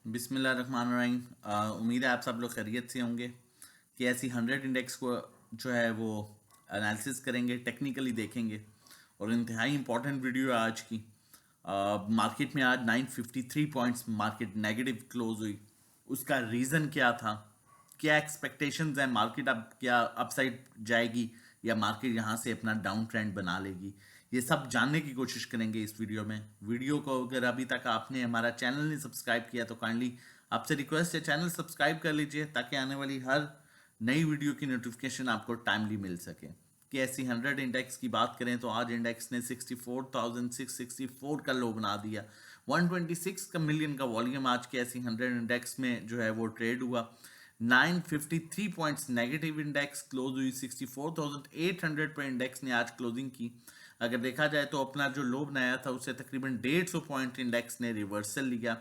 बिस्मिल्लाहिर्रहमानिर्रहीम। उम्मीद है आप सब लोग खैरियत से होंगे कि ऐसी 100 इंडेक्स को जो है वो एनालिसिस करेंगे, टेक्निकली देखेंगे। और इंतहाई इंपॉर्टेंट वीडियो है आज की। मार्केट में आज 953 पॉइंट्स मार्केट नेगेटिव क्लोज हुई। उसका रीज़न क्या था, क्या एक्सपेक्टेशंस हैं, मार्केट अब क्या अपसाइड जाएगी या मार्केट यहाँ से अपना डाउन ट्रेंड बना लेगी, ये सब जानने की कोशिश करेंगे इस वीडियो में। वीडियो को अगर अभी तक आपने हमारा चैनल नहीं सब्सक्राइब किया तो काइंडली आपसे रिक्वेस्ट है चैनल सब्सक्राइब कर लीजिए ताकि आने वाली हर नई वीडियो की नोटिफिकेशन आपको टाइमली मिल सके। कि ऐसी 100 इंडेक्स की बात करें तो आज इंडेक्स ने 64,664 का लो बना दिया। 126 का मिलियन का वॉल्यूम आज के ऐसी 100 इंडेक्स में जो है वो ट्रेड हुआ। 953 पॉइंट्स नेगेटिव इंडेक्स क्लोज हुई। 64,800 पर इंडेक्स ने आज क्लोजिंग की। अगर देखा जाए तो अपना जो लो बनाया था उससे तकरीबन 150 पॉइंट इंडेक्स ने रिवर्सल लिया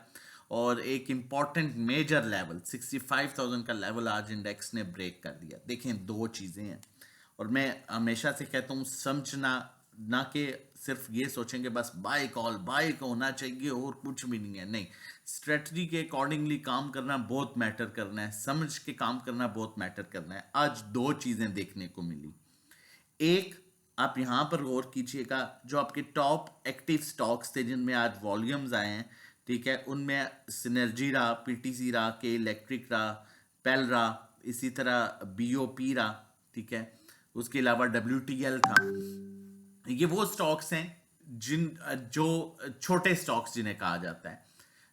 और एक इंपॉर्टेंट मेजर लेवल 65,000 का लेवल आज इंडेक्स ने ब्रेक कर दिया। देखें, दो चीज़ें हैं और मैं हमेशा से कहता हूँ समझना, ना कि सिर्फ ये सोचेंगे बस बाय को होना चाहिए और कुछ भी नहीं है। नहीं, स्ट्रेटजी के अकॉर्डिंगली काम करना बहुत मैटर करना है, समझ के काम करना बहुत मैटर करना है। आज दो चीज़ें देखने को मिली। एक, आप यहां पर गौर कीजिएगा, जो आपके टॉप एक्टिव स्टॉक्स थे जिनमें आज वॉल्यूम्स आए हैं, ठीक है, उनमें सिनर्जी रहा, पीटीसी रहा, के इलेक्ट्रिक रहा, पेल रहा, इसी तरह बीओपी रहा, ठीक है, उसके अलावा डब्ल्यूटीएल था। ये वो स्टॉक्स हैं जिन जो छोटे स्टॉक्स जिन्हें कहा जाता है।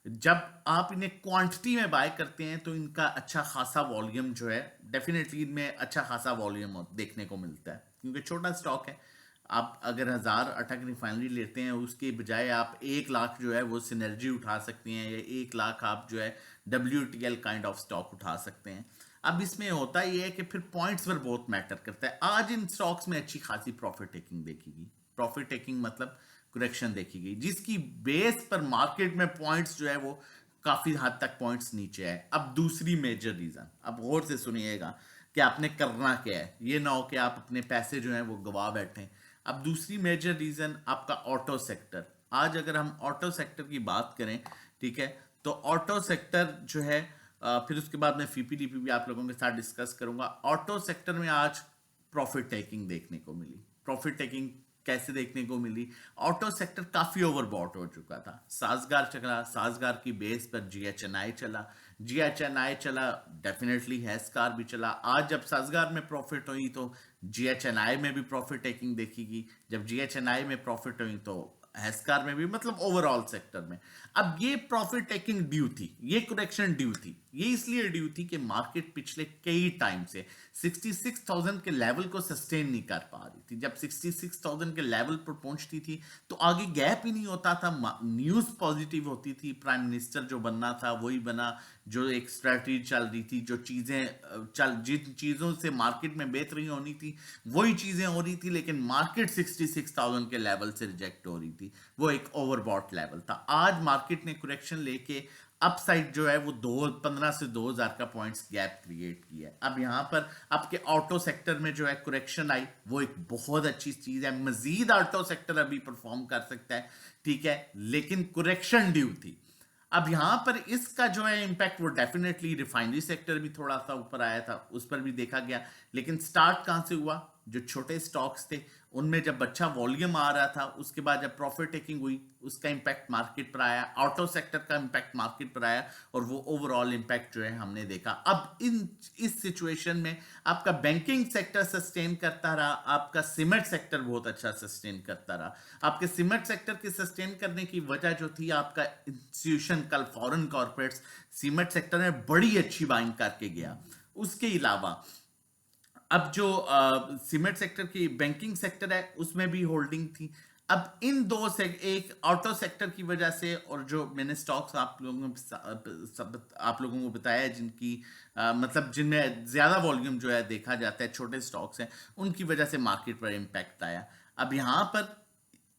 जब आप इन्हें क्वांटिटी में बाय करते हैं तो इनका अच्छा खासा वॉल्यूम जो है, डेफिनेटली इनमें अच्छा खासा वॉल्यूम देखने को मिलता है क्योंकि छोटा स्टॉक है। आप अगर 1000 अटक रिफाइनरी लेते हैं उसके बजाय आप 1 लाख जो है वो सिनर्जी उठा सकते हैं या 1 लाख आप जो है डब्ल्यू काइंड ऑफ स्टॉक उठा सकते हैं। अब इसमें होता ये है कि फिर पॉइंट्स पर बहुत मैटर करता है। आज इन स्टॉक्स में अच्छी खासी प्रॉफिट टेकिंग देखेगी। प्रॉफिट टेकिंग मतलब करेक्शन देखी गई जिसकी बेस पर मार्केट में पॉइंट्स जो है वो काफी हद तक पॉइंट्स नीचे है। अब दूसरी मेजर रीजन, अब गौर से सुनिएगा कि आपने करना क्या है, ये ना हो कि आप अपने पैसे जो हैं वो गवा बैठे। अब दूसरी मेजर रीजन आपका ऑटो सेक्टर। आज अगर हम ऑटो सेक्टर की बात करें, ठीक है, तो ऑटो सेक्टर जो है फिर उसके बाद मैं फीपीडीपी भी आप लोगों के साथ डिस्कस करूंगा। ऑटो सेक्टर में आज प्रॉफिट टेकिंग देखने को मिली। प्रॉफिट टेकिंग कैसे देखने को मिली? ऑटो सेक्टर काफी ओवरबॉट हो चुका था। साजगार चला, साजगार की बेस पर जीएचएनआई चला, जीएचएनआई चला, डेफिनेटली हैस्कार भी चला। आज जब साजगार में प्रॉफिट हुई तो जीएचएनआई में भी प्रॉफिट टेकिंग देखी। जब जीएचएनआई में प्रॉफिट हुई तो हैस्कार में भी, मतलब ओवरऑल सेक्टर में। अब ये प्रॉफिट टेकिंग ड्यू थी, ये करेक्शन ड्यू थी। ये इसलिए ड्यू थी कि मार्केट पिछले कई टाइम से 66,000 के लेवल को सस्टेन नहीं कर पा रही थी। जब 66,000 के लेवल पर पहुंचती थी तो आगे गैप ही नहीं होता था। न्यूज पॉजिटिव होती थी, प्राइम मिनिस्टर जो बनना था वही बना, जो एक स्ट्रैटेजी चल रही थी, जो चीजें जिन चीजों से मार्केट में बेहतरी होनी थी वही चीजें हो रही थी, लेकिन मार्केट 66,000 के लेवल से रिजेक्ट हो रही थी। वो एक ओवरबॉट लेवल था। आज मार्केट ने करेक्शन लेके अपसाइड जो है वो 15 से 2000 का पॉइंट्स गैप क्रिएट किया है। अब यहां पर आपके ऑटो सेक्टर में जो है करेक्शन आई, वो एक बहुत अच्छी चीज है। मजीद ऑटो सेक्टर अभी परफॉर्म कर सकता है, ठीक है, लेकिन करेक्शन ड्यू थी। अब यहां पर इसका जो है इंपैक्ट वो डेफिनेटली रिफाइनरी सेक्टर भी थोड़ा सा ऊपर आया था, उस पर भी देखा गया। लेकिन स्टार्ट कहां से हुआ? जो छोटे स्टॉक्स थे उनमें जब अच्छा वॉल्यूम आ रहा था, उसके बाद जब प्रॉफिट टेकिंग हुई उसका इंपैक्ट मार्केट पर आया, ऑटो सेक्टर का इंपैक्ट मार्केट पर आया और वो ओवरऑल इंपैक्ट जो है हमने देखा। अब इस सिचुएशन में आपका बैंकिंग सेक्टर सस्टेन करता रहा, आपका सीमेंट सेक्टर बहुत अच्छा सस्टेन करता रहा। आपके सीमेंट सेक्टर के सस्टेन करने की वजह जो थी, आपका इंस्टीट्यूशन कल फॉरेन कॉर्पोरेट्स सीमेंट सेक्टर में बड़ी अच्छी बाइंग करके गया। उसके अलावा अब जो सीमेंट सेक्टर की बैंकिंग सेक्टर है उसमें भी होल्डिंग थी। अब इन दो से एक ऑटो सेक्टर की वजह से, और जो मैंने स्टॉक्स आप लोगों को बताया जिनकी मतलब जिनमें ज्यादा वॉल्यूम जो है देखा जाता है, छोटे स्टॉक्स हैं, उनकी वजह से मार्केट पर इंपैक्ट आया। अब यहां पर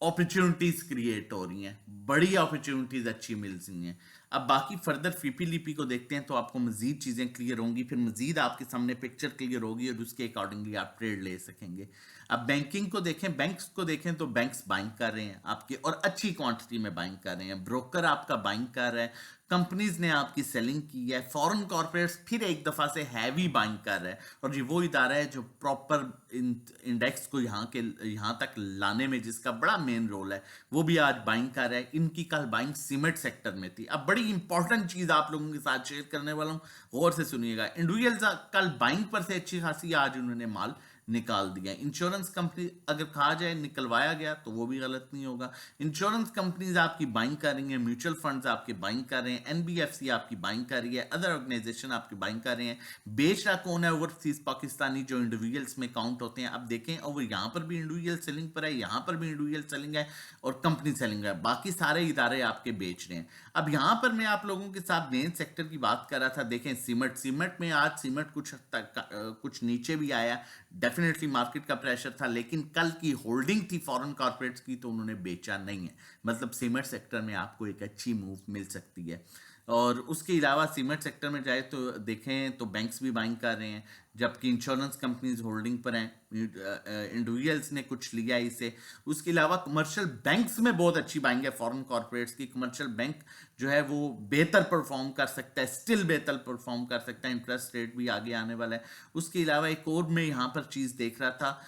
अपॉर्चुनिटीज क्रिएट हो रही हैं, बड़ी अपॉर्चुनिटीज अच्छी मिल रही हैं। अब बाकी फर्दर फीपी लिपि को देखते हैं तो आपको मजीद चीजें क्लियर होंगी, फिर मजीद आपके सामने पिक्चर क्लियर होगी और उसके अकॉर्डिंगली आप ट्रेड ले सकेंगे। अब बैंकिंग को देखें, बैंक्स को देखें तो बैंक्स बाइंग कर रहे हैं आपके, और अच्छी क्वांटिटी में बाइंग कर रहे हैं। ब्रोकर आपका बाइंग कर रहा है, कंपनीज ने आपकी सेलिंग की है, फॉरेन कॉर्पोरेट्स फिर एक दफा से हैवी बाइंग कर रहे हैं, और ये वो इदारा है जो प्रॉपर इंडेक्स को यहाँ तक लाने में जिसका बड़ा मेन रोल है, वो भी आज बाइंग कर रहा है। इनकी कल बाइंग सीमेंट सेक्टर में थी। अब बड़ी इंपॉर्टेंट चीज आप लोगों के साथ शेयर करने वाला हूँ, गौर से सुनिएगा। इंडिविजुअल्स कल बाइंग पर से अच्छी खासी आज उन्होंने माल निकाल दिया। इंश्योरेंस कंपनी अगर कहा जाए निकलवाया गया तो वो भी गलत नहीं होगा। इंश्योरेंस कंपनीज आपकी बाइंग कर रही हैं, म्यूचुअल फंड्स आपकी बाइंग कर रहे हैं, एनबीएफसी आपकी बाइंग कर रही है, अदर ऑर्गेनाइजेशन आपकी बाइंग कर रहे हैं। बेच रहा कौन है? ओवरसीज पाकिस्तानी जो इंडिविजुअल्स में काउंट होते हैं। अब देखें, और यहाँ पर भी इंडिविजुअल सेलिंग पर है, यहाँ पर भी इंडिविजुअल सेलिंग है और कंपनी सेलिंग है, बाकी सारे इदारे आपके बेच रहे हैं। अब यहाँ पर मैं आप लोगों के साथ मेन सेक्टर की बात कर रहा था। देखें सीमेंट में आज सीमेंट कुछ हद तक कुछ नीचे भी आया, डेफिनेटली मार्केट का प्रेशर था, लेकिन कल की होल्डिंग थी फॉरेन कॉर्पोरेट्स की तो उन्होंने बेचा नहीं है। मतलब सीमेंट सेक्टर में आपको एक अच्छी मूव मिल सकती है। और उसके अलावा सीमेंट सेक्टर में जाए तो देखें तो बैंक्स भी बाइंग कर रहे हैं, जबकि इंश्योरेंस कंपनीज होल्डिंग पर हैं। इंडिविजुअल्स ने कुछ लिया इसे। उसके अलावा कमर्शियल बैंक्स में बहुत अच्छी बाइंग है फॉरेन कॉर्पोरेट्स की। कमर्शियल बैंक जो है वो बेहतर परफॉर्म कर सकता है, स्टिल बेहतर परफॉर्म कर सकता है। इंटरेस्ट रेट भी आगे आने वाला है। उसके अलावा एक और मैं यहाँ पर चीज़ देख रहा था,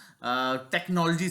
टेक्नोलॉजी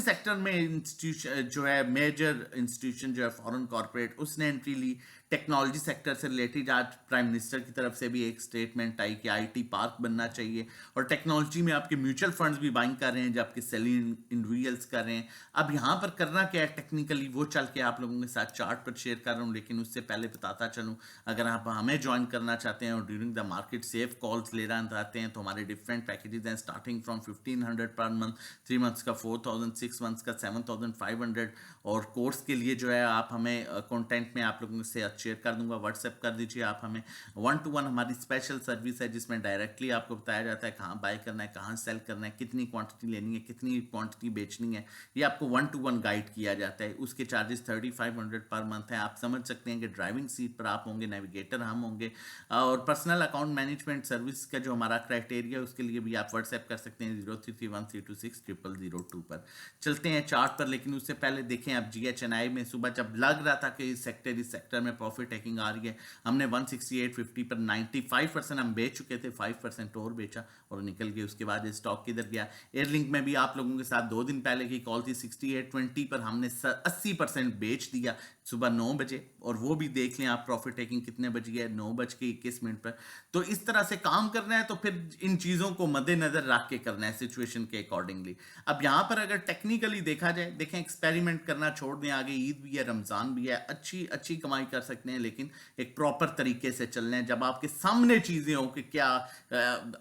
सेक्टर में इंस्टीट्यूशन जो है, मेजर इंस्टीट्यूशन जो है फॉरेन कॉर्पोरेट, उसने एंट्री ली। टेक्नोलॉजी सेक्टर से रिलेटेड आज प्राइम मिनिस्टर की तरफ से भी एक स्टेटमेंट आई कि आईटी पार्क बनना चाहिए, और टेक्नोलॉजी में आपके म्यूचुअल फंड्स भी बाइंग कर रहे हैं जबकि सेलिंग इंडिविजुअल्स कर रहे हैं। अब यहाँ पर करना क्या है टेक्निकली, वो चल के आप लोगों के साथ चार्ट पर शेयर कर रहा हूँ, लेकिन उससे पहले बताता चलूँ, अगर आप हमें ज्वाइन करना चाहते हैं और during the market safe calls लेना चाहते हैं तो हमारे डिफरेंट पैकेजेस हैं, starting from 1500 per month, 3 months का 4000, 6 मंथ्स का 7500, और कोर्स के लिए जो है आप हमें कंटेंट में आप लोगों से शेयर कर दूंगा, व्हाट्सएप कर दीजिए आप हमें। 1-to-1 हमारी स्पेशल सर्विस है जिसमें डायरेक्टली आपको बताया जाता है कहाँ बाय करना है, कहाँ सेल करना है, कितनी क्वांटिटी लेनी है, कितनी क्वांटिटी बेचनी है, ये आपको 1-to-1 गाइड किया जाता है। उसके चार्जेस 3500 पर मंथ है। आप समझ सकते हैं कि ड्राइविंग सीट पर आप होंगे, नेविगेटर हम होंगे, और पर्सनल अकाउंट मैनेजमेंट सर्विस का जो हमारा क्राइटेरिया है उसके लिए भी आप व्हाट्सएप कर सकते हैं 0331326002 पर। चलते हैं चार्ट पर, लेकिन उससे पहले देखें अब GHNI में सुबह जब लग रहा था कि इस सेक्टर में प्रॉफिट टेकिंग आ रही है, हमने 168.50 पर 95% हम बेच चुके थे, 5% और बेचा और निकल गए। उसके बाद स्टॉक किधर गया? एयरलिंक में भी आप लोगों के साथ 2 दिन पहले की कॉल थी, 68.20 पर हमने 80% बेच दिया सुबह 9 बजे, और वो भी देख लें आप प्रॉफिट टेकिंग कितने बजी है, 9:21 पर। तो इस तरह से काम करना है तो फिर इन चीज़ों को मद्देनजर रख के करना है सिचुएशन के अकॉर्डिंगली। अब यहाँ पर अगर टेक्निकली देखा जाए, देखें एक्सपेरिमेंट करना छोड़ दें, आगे ईद भी है, रमज़ान भी है, अच्छी कमाई कर सकते हैं, लेकिन एक प्रॉपर तरीके से चलना है। जब आपके सामने चीज़ें हो कि क्या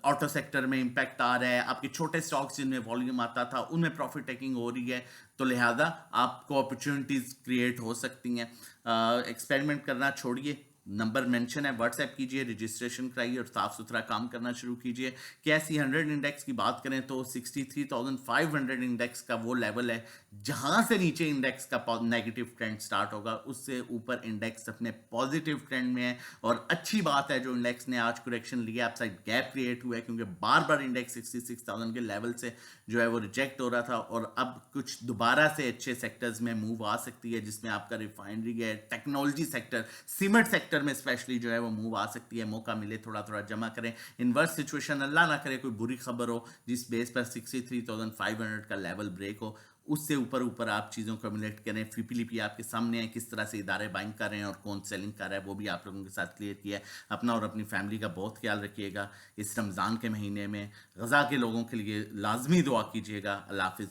ऑटो सेक्टर में इम्पैक्ट आ रहा है, आपके छोटे स्टॉक्स जिनमें वॉल्यूम आता था उनमें प्रॉफिट टेकिंग हो रही है, तो लिहाजा आपको अपॉर्चुनिटीज क्रिएट हो सकती हैं। एक्सपेरिमेंट करना छोड़िए, नंबर मेंशन है, व्हाट्सएप कीजिए, रजिस्ट्रेशन कराइए और साफ सुथरा काम करना शुरू कीजिए। कैसी 100 इंडेक्स की बात करें तो 63,500 इंडेक्स का वो लेवल है जहां से नीचे इंडेक्स का नेगेटिव ट्रेंड स्टार्ट होगा, उससे ऊपर इंडेक्स अपने पॉजिटिव ट्रेंड में है। और अच्छी बात है जो इंडेक्स ने आज करेक्शन लिया, अपसाइड गैप क्रिएट हुआ है, क्योंकि बार बार इंडेक्स 66,000 के लेवल से जो है वो रिजेक्ट हो रहा था, और अब कुछ दोबारा से अच्छे सेक्टर्स में मूव आ सकती है, जिसमें आपका रिफाइनरी है, टेक्नोलॉजी सेक्टर, सीमेंट सेक्टर में स्पेशली जो है वो मूव आ सकती है। मौका मिले थोड़ा थोड़ा जमा करें। इनवर्स सिचुएशन अल्लाह ना करे कोई बुरी खबर हो जिस बेस पर 63,500 का लेवल ब्रेक हो, उससे ऊपर आप चीज़ों को कम्युलेट करें। फिपीलीपी आपके सामने है, किस तरह से इदारे बाइंग कर रहे हैं और कौन सेलिंग कर रहा है, वो भी आप लोगों के साथ क्लियर किया है। अपना और अपनी फैमिली का बहुत ख्याल रखिएगा। इस रमज़ान के महीने में गज़ा के लोगों के लिए लाजमी दुआ कीजिएगा। अल्लाह हाफिज़।